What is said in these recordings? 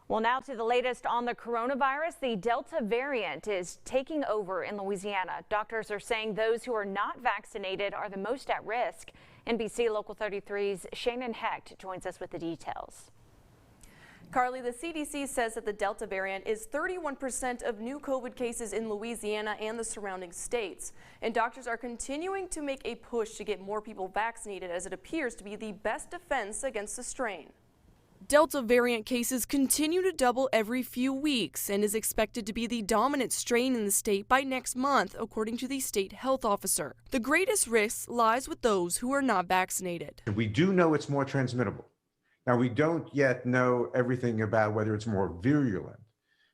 Well, now to the latest on the coronavirus. The Delta variant is taking over in Louisiana. Doctors are saying those who are not vaccinated are the most at risk. NBC Local 33's Shannon Hecht joins us with the details. Carly, the CDC says that the Delta variant is 31% of new COVID cases in Louisiana and the surrounding states. And doctors are continuing to make a push to get more people vaccinated, as it appears to be the best defense against the strain. Delta variant cases continue to double every few weeks and is expected to be the dominant strain in the state by next month, according to the state health officer. The greatest risk lies with those who are not vaccinated. We do know it's more transmittable. Now, we don't yet know everything about whether it's more virulent,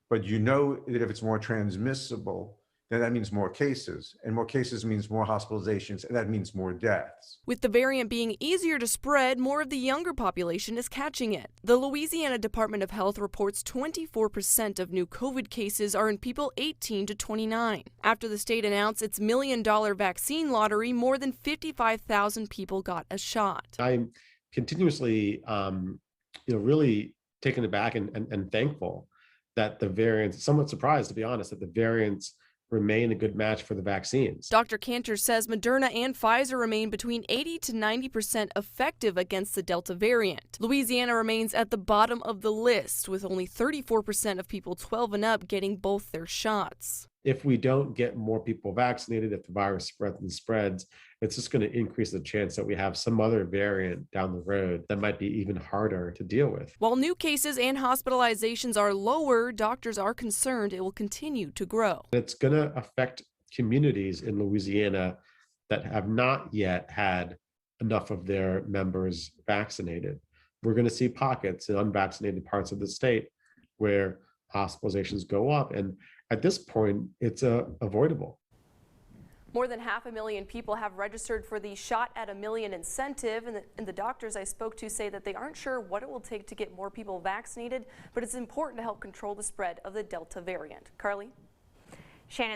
but you know that if it's more transmissible, then that means more cases, and more cases means more hospitalizations, and that means more deaths. With the variant being easier to spread, more of the younger population is catching it. The Louisiana Department of Health reports 24% of new COVID cases are in people 18 to 29. After the state announced its $1 million vaccine lottery, more than 55,000 people got a shot. I'm continuously, really taken aback and thankful that the variants, somewhat surprised to be honest, that the variants remain a good match for the vaccines. Dr. Cantor says Moderna and Pfizer remain between 80 to 90% effective against the Delta variant. Louisiana remains at the bottom of the list, with only 34% of people 12 and up getting both their shots. If we don't get more people vaccinated, if the virus spreads, it's just going to increase the chance that we have some other variant down the road that might be even harder to deal with. While new cases and hospitalizations are lower, doctors are concerned it will continue to grow. It's going to affect communities in Louisiana that have not yet had enough of their members vaccinated. We're going to see pockets in unvaccinated parts of the state where hospitalizations go up, and at this point, it's avoidable. More than 500,000 people have registered for the Shot at $1 Million incentive, and the doctors I spoke to say that they aren't sure what it will take to get more people vaccinated, but it's important to help control the spread of the Delta variant. Carly? Shannon.